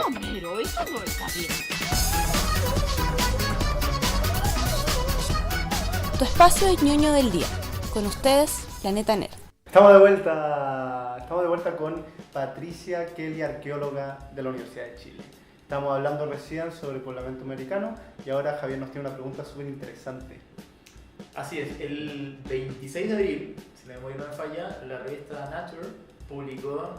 Homero, eso no está bien. Tu espacio es ñoño del día. Con ustedes, Planeta Nerd. Estamos de vuelta con Patricia Kelly, arqueóloga de la Universidad de Chile. Estamos hablando recién sobre el poblamiento americano y ahora Javier nos tiene una pregunta súper interesante. Así es, el 26 de abril, si la memoria no me falla, la revista Nature publicó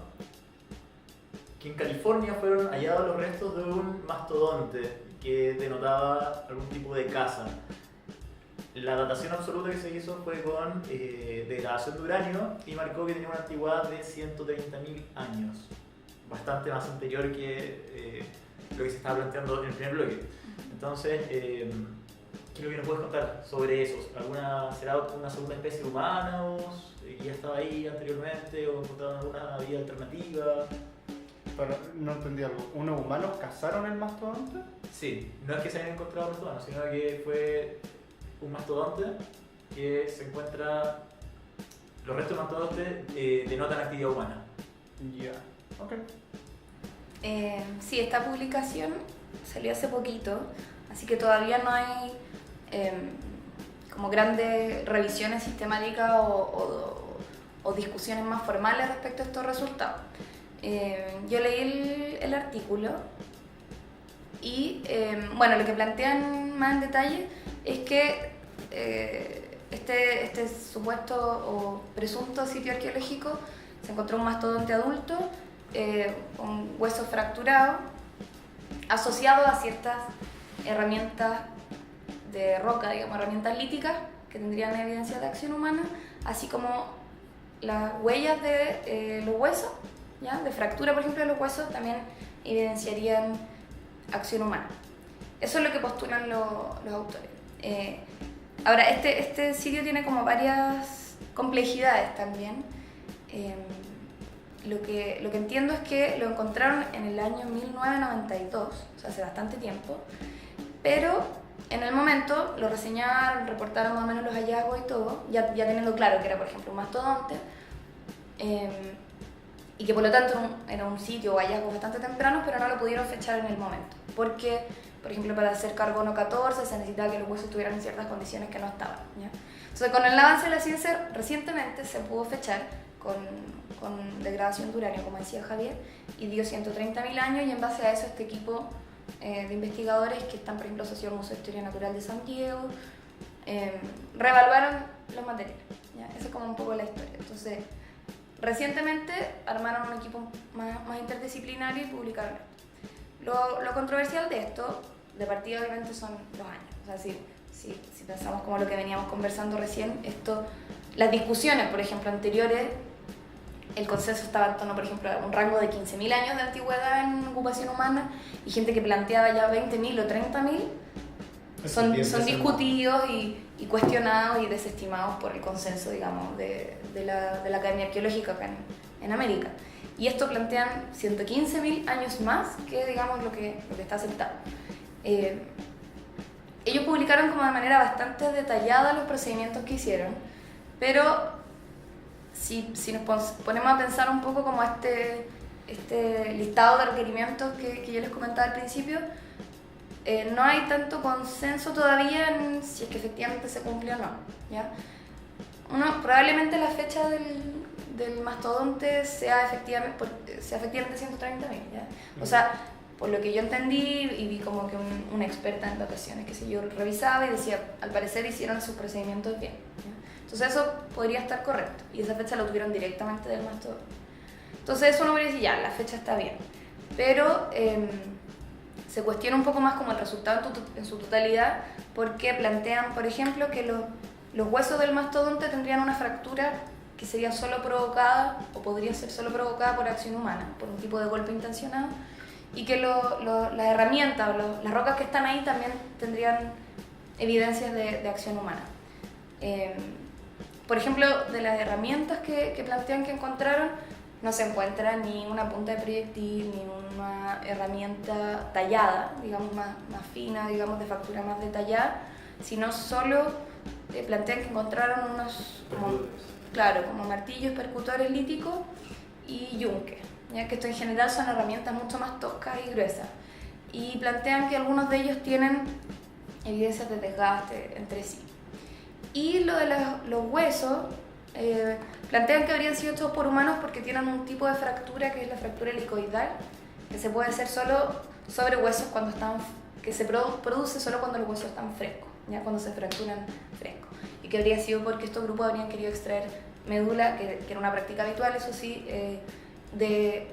que en California fueron hallados los restos de un mastodonte que denotaba algún tipo de caza. La datación absoluta que se hizo fue con degradación de uranio y marcó que tenía una antigüedad de 130.000 años, bastante más anterior que lo que se estaba planteando en el primer bloque. Entonces, ¿qué es lo que nos puedes contar sobre eso? ¿Será una segunda especie de humanos que ya estaba ahí anteriormente o encontraron alguna vida alternativa? Pero no entendí algo. ¿Unos humanos cazaron el mastodonte? Sí, no es que se hayan encontrado personas, sino que fue un mastodonte que se encuentra. Los restos del mastodonte denotan actividad humana. Ya, ok. Sí, esta publicación salió hace poquito, así que todavía no hay como grandes revisiones sistemáticas o discusiones más formales respecto a estos resultados. Yo leí el artículo y bueno, lo que plantean más en detalle es que este supuesto o presunto sitio arqueológico se encontró un mastodonte adulto con huesos fracturados asociado a ciertas herramientas de roca, digamos, herramientas líticas que tendrían evidencia de acción humana, así como las huellas de los huesos, ¿ya? De fractura, por ejemplo, de los huesos también evidenciarían acción humana. Eso es lo que postulan los autores. Ahora, este sitio tiene como varias complejidades también. Lo que entiendo es que lo encontraron en el año 1992, o sea, hace bastante tiempo, pero en el momento lo reseñaron, reportaron más o menos los hallazgos y todo, ya teniendo claro que era, por ejemplo, un mastodonte, y que por lo tanto era un sitio o hallazgos bastante tempranos, pero no lo pudieron fechar en el momento, porque, por ejemplo, para hacer carbono 14 se necesitaba que los huesos estuvieran en ciertas condiciones que no estaban, ¿ya? Entonces, con el avance de la ciencia, recientemente se pudo fechar con degradación de uranio, como decía Javier, y dio 130.000 años, y en base a eso este equipo de investigadores que están, por ejemplo, asociados al Museo de Historia Natural de San Diego, reevaluaron los materiales, ¿ya? Esa es como un poco la historia. Entonces, recientemente armaron un equipo más interdisciplinario y publicaron esto. Lo controversial de esto, de partida obviamente, son los años. O sea, si pensamos como lo que veníamos conversando recién, las discusiones, por ejemplo, anteriores, el consenso estaba en torno, por ejemplo, a un rango de 15.000 años de antigüedad en ocupación humana, y gente que planteaba ya 20.000 o 30.000 son discutidos y cuestionados y desestimados por el consenso, digamos, de la Academia Arqueológica acá en América. Y esto plantean 115.000 años más que, digamos, lo que está aceptado. Ellos publicaron como de manera bastante detallada los procedimientos que hicieron, pero si nos ponemos a pensar un poco como este listado de requerimientos que yo les comentaba al principio, no hay tanto consenso todavía en si es que efectivamente se cumple o no, ¿ya? Probablemente la fecha del mastodonte sea efectivamente 130.000, ¿ya? O sea, por lo que yo entendí y vi como que una experta en dataciones, que sé yo, revisaba y decía, al parecer hicieron sus procedimientos bien, ¿ya? Entonces eso podría estar correcto, y esa fecha la tuvieron directamente del mastodonte. Entonces eso uno podría decir, ya, la fecha está bien, pero se cuestiona un poco más como el resultado en su totalidad, porque plantean, por ejemplo, que los huesos del mastodonte tendrían una fractura que sería solo provocada, o podría ser solo provocada por acción humana, por un tipo de golpe intencionado, y que las herramientas o las rocas que están ahí también tendrían evidencias de acción humana. Por ejemplo, de las herramientas que plantean que encontraron, no se encuentra ni una punta de proyectil, ni una herramienta tallada, digamos, más fina, digamos, de factura más detallada, sino solo plantean que encontraron unos, como martillos percutores líticos y yunque, ya que esto en general son herramientas mucho más toscas y gruesas. Y plantean que algunos de ellos tienen evidencias de desgaste entre sí. Y lo de los huesos, plantean que habrían sido hechos por humanos porque tienen un tipo de fractura que es la fractura helicoidal, que se puede hacer solo sobre huesos que se produce solo cuando los huesos están frescos, ya cuando se fracturan frescos. Y que habría sido porque estos grupos habrían querido extraer médula, que era una práctica habitual, eso sí, de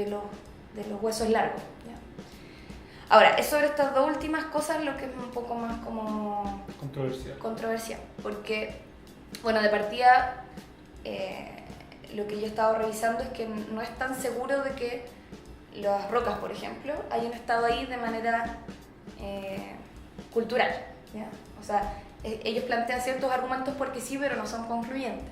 los huesos largos. ¿Ya? Ahora, es sobre estas dos últimas cosas lo que es un poco más como controversial, porque, bueno, de partida, lo que yo he estado revisando es que no es tan seguro de que las rocas, por ejemplo, hayan estado ahí de manera cultural, ¿ya? O sea, ellos plantean ciertos argumentos porque sí, pero no son concluyentes.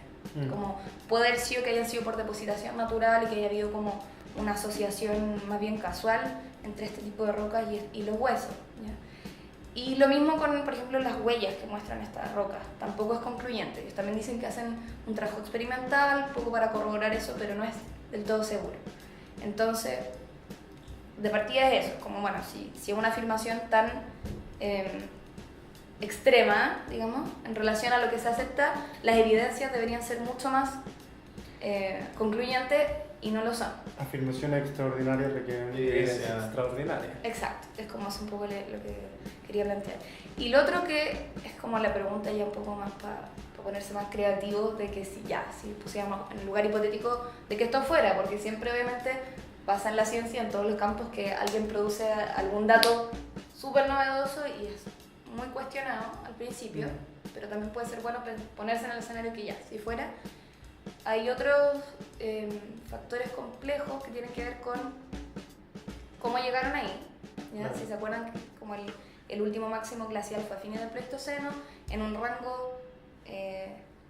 Como puede haber sido que hayan sido por depositación natural y que haya habido como una asociación más bien casual entre este tipo de rocas y los huesos, ¿ya? Y lo mismo con, por ejemplo, las huellas que muestran estas rocas, tampoco es concluyente. Ellos también dicen que hacen un trabajo experimental, poco para corroborar eso, pero no es del todo seguro. Entonces, de partida es eso, como bueno, si es una afirmación tan extrema, digamos, en relación a lo que se acepta, las evidencias deberían ser mucho más concluyentes y no lo son. Afirmaciones extraordinarias requieren evidencia extraordinaria. Exacto, es como es un poco lo que quería plantear. Y lo otro que es como la pregunta ya un poco más para ponerse más creativo, de que si pusiéramos en el lugar hipotético de que esto fuera, porque siempre obviamente pasa en la ciencia, en todos los campos, que alguien produce algún dato súper novedoso y es muy cuestionado al principio, pero también puede ser bueno ponerse en el escenario que ya, si fuera. Hay otros factores complejos que tienen que ver con cómo llegaron ahí, ¿ya? Claro. Si se acuerdan, como el último máximo glacial fue a fines del Pleistoceno, en un rango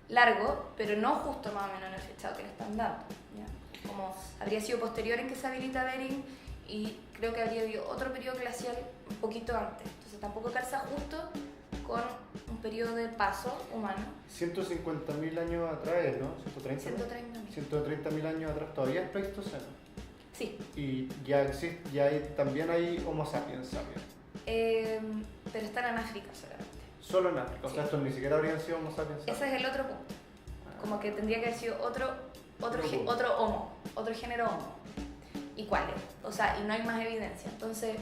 largo, pero no justo más o menos en el fechado que le están dando, ¿ya? Como habría sido posterior en que se habilita Bering, y creo que habría habido otro periodo glacial un poquito antes, entonces tampoco calza justo con un periodo de paso humano. 150.000 años atrás, ¿no? 130.000 años atrás, todavía es Pleistoceno. Sí. Y también hay Homo sapiens sapiens. Pero están en África solamente. Solo en África, sí. O sea, estos ni siquiera habrían sido Homo sapiens sapiens. Ese es el otro punto. Como que tendría que haber sido otro homo, otro género homo. ¿Y cuál es? O sea, y no hay más evidencia. Entonces,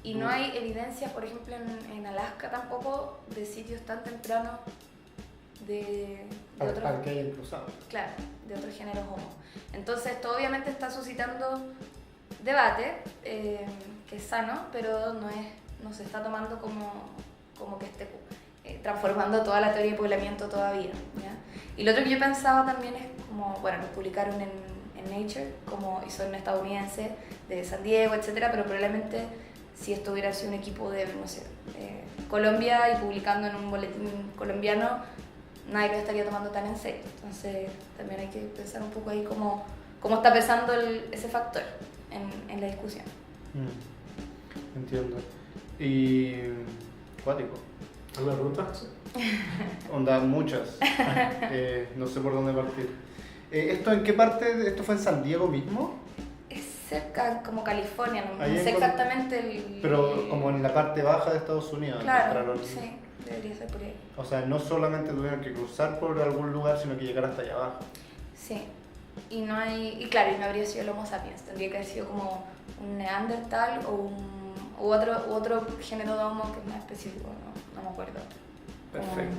y no hay evidencia, por ejemplo, en Alaska tampoco, de sitios tan tempranos de otros. Para que hayan cruzado. Claro, de otros géneros homo. Entonces, esto obviamente está suscitando debate, que es sano, pero no se está tomando como que esté transformando toda la teoría de poblamiento todavía, ¿ya? Y lo otro que yo pensaba también es como, bueno, lo publicaron en Nature, y son estadounidenses, de San Diego, etcétera, pero probablemente si esto hubiera sido un equipo de, no sé, Colombia y publicando en un boletín colombiano, nadie lo estaría tomando tan en serio. Entonces también hay que pensar un poco ahí cómo está pesando ese factor en la discusión. Entiendo. Y cuático. ¿Alguna pregunta? Onda, muchas. No sé por dónde partir. ¿Esto en qué parte? ¿Esto fue en San Diego mismo? Es cerca, como California, no Ahí sé exactamente Pero como en la parte baja de Estados Unidos. Claro, sí, debería ser por ahí. O sea, no solamente tuvieron que cruzar por algún lugar, sino que llegar hasta allá abajo. Sí, y no habría sido el Homo sapiens, tendría que haber sido como un Neandertal u otro género de Homo que es más específico, no me acuerdo. Perfecto.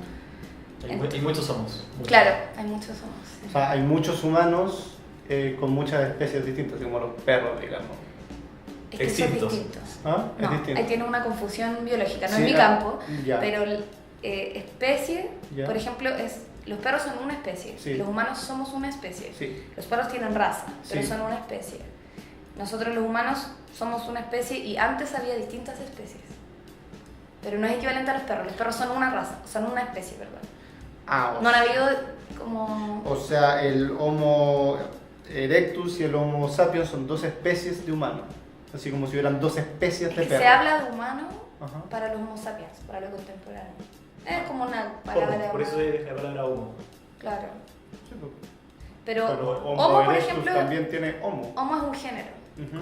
Hay muchos homos. Claro, hay muchos homos. Sí. O sea, hay muchos humanos con muchas especies distintas, como los perros, digamos. Es que Extintos. son distintos. ¿Ah? Es No, distinto. ahí tiene una confusión biológica, no Sí, es mi campo, ya. pero especie, Ya. por ejemplo, los perros son una especie, Sí. los humanos somos una especie. Sí. Los perros tienen raza, pero Sí. son una especie. Nosotros los humanos somos una especie y antes había distintas especies. Pero no es equivalente a los perros son una raza, son una especie, perdón. No han habido como... O sea, el Homo erectus y el Homo sapiens son dos especies de humanos. Así como si hubieran dos especies de perros. Se habla de humano Ajá. para los Homo sapiens, para lo contemporáneo. Es como una palabra... Por eso es la palabra homo. Claro. Sí, pues. Pero Homo Homo, por erectus ejemplo, también tiene Homo. Homo es un género, Ujú.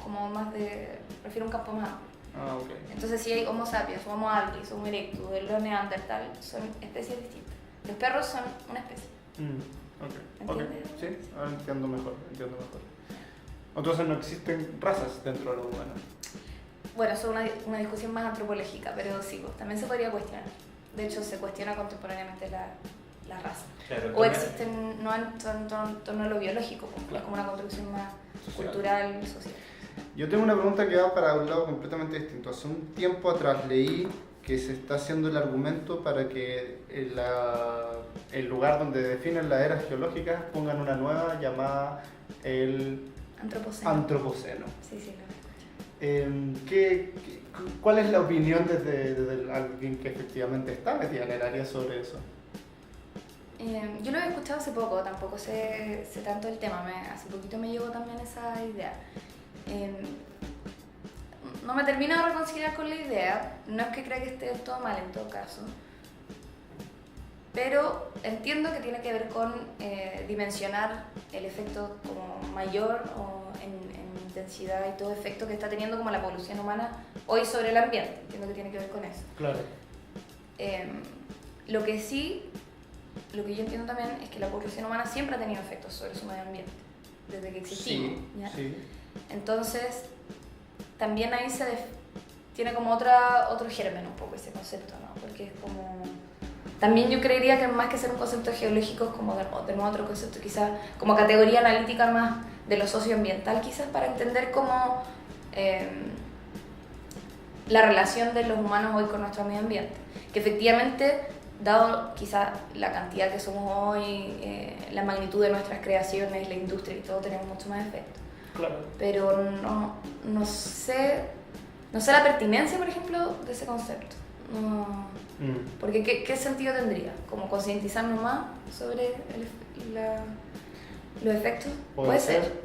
como más de, prefiero un campo más amplio. Ah, ok. Entonces si hay Homo sapiens, Homo habilis, Homo erectus, los neandertal, son especies distintas. Los perros son una especie. Ok. ¿Entiendes? Sí, ahora entiendo mejor. Entonces no existen razas dentro de lo humano. Bueno, eso es una discusión más antropológica, pero sí, pues, también se podría cuestionar. De hecho, se cuestiona contemporáneamente la raza. Claro, O existen, no en torno a lo biológico, pues, Claro. es como una construcción más Social. cultural, social. Yo tengo una pregunta que va para un lado completamente distinto. Hace un tiempo atrás leí que se está haciendo el argumento para que el lugar donde definen las eras geológicas pongan una nueva llamada el Antropoceno. Antropoceno. Sí, lo escuché. ¿Cuál es la opinión desde alguien que efectivamente está metida en el área sobre eso? Yo lo he escuchado hace poco, tampoco sé tanto del tema, hace poquito me llegó también esa idea. No me termino de reconciliar con la idea, no es que crea que esté del todo mal en todo caso, pero entiendo que tiene que ver con dimensionar el efecto como mayor o en intensidad y todo efecto que está teniendo como la polución humana hoy sobre el ambiente, entiendo que tiene que ver con eso. Claro. Lo que yo entiendo también es que la polución humana siempre ha tenido efectos sobre su medio ambiente, desde que existimos. ¿Ya? Sí. Entonces, también ahí tiene como otro germen un poco ese concepto, ¿no? Porque es como... También yo creería que más que ser un concepto geológico es como de nuevo otro concepto, quizás como categoría analítica más de lo socioambiental, quizás para entender cómo la relación de los humanos hoy con nuestro medio ambiente. Que efectivamente, dado quizás la cantidad que somos hoy, la magnitud de nuestras creaciones, la industria y todo, tenemos mucho más efecto. Claro. Pero no sé la pertinencia, por ejemplo, de ese concepto. No, porque ¿qué sentido tendría? ¿Como concientizarnos más sobre los efectos? Puede ser.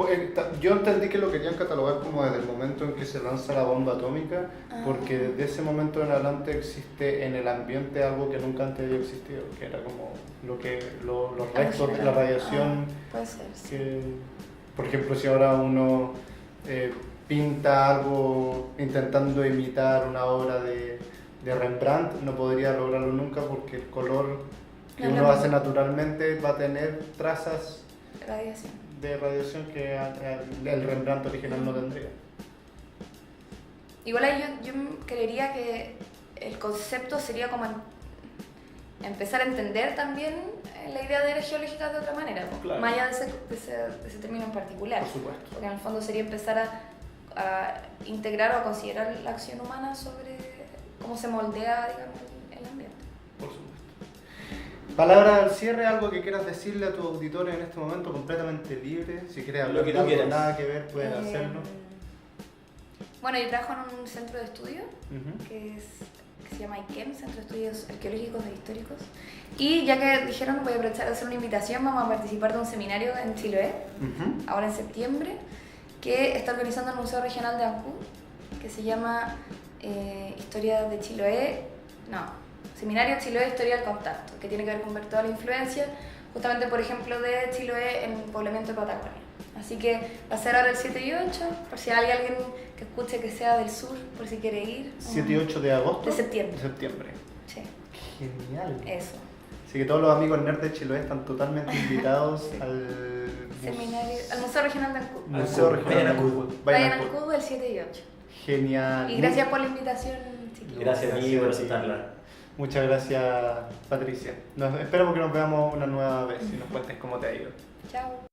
Yo entendí que lo querían catalogar como desde el momento en que se lanza la bomba atómica, porque desde ese momento en adelante existe en el ambiente algo que nunca antes había existido, que era como los restos de la radiación. Puede ser, sí. Que, por ejemplo, si ahora uno pinta algo intentando imitar una obra de Rembrandt, no podría lograrlo nunca porque el color que No, uno no. hace naturalmente va a tener trazas Radiación. de radiación que el Rembrandt original no tendría. Igual ahí yo creería que el concepto sería como empezar a entender también la idea de eras geológicas de otra manera, ¿no? Claro. Más allá de ese término en particular. Por supuesto. Porque en el fondo sería empezar a integrar o a considerar la acción humana sobre cómo se moldea, digamos, el ambiente. Por supuesto. Palabra al cierre, algo que quieras decirle a tus auditores en este momento, completamente libre. Si quieres hablar Lo que de tú algo, quieras. nada que ver, pueden hacerlo. Bueno, yo trabajo en un centro de estudio Ujú. que se llama IKEM, Centro de Estudios Arqueológicos e Históricos. Y ya que dijeron, voy a aprovechar de hacer una invitación, vamos a participar de un seminario en Chiloé, Ujú. ahora en septiembre, que está organizando el Museo Regional de Ancud, que se llama Historia de Chiloé, Seminario Chiloé Historia del Contacto, que tiene que ver con ver toda la influencia, justamente por ejemplo de Chiloé en el poblamiento de Patagonia. Así que va a ser ahora el 7 y 8, por si hay alguien que escuche que sea del sur, por si quiere ir. 7 y 8 de agosto. De septiembre. De septiembre. Sí, Genial. eso. Así que todos los amigos nerds de Chiloé están totalmente invitados al Seminario, al Museo Regional de Ancud. Museo Regional Vayan a de Ancud. Ancud. Vayan a Ancud el 7 y 8. Genial. Y gracias por la invitación, chiquillos. Gracias a ti Gracias por a ti. aceptarla. Muchas gracias, Patricia. Esperamos que nos veamos una nueva vez y nos cuentes cómo te ha ido. Chao.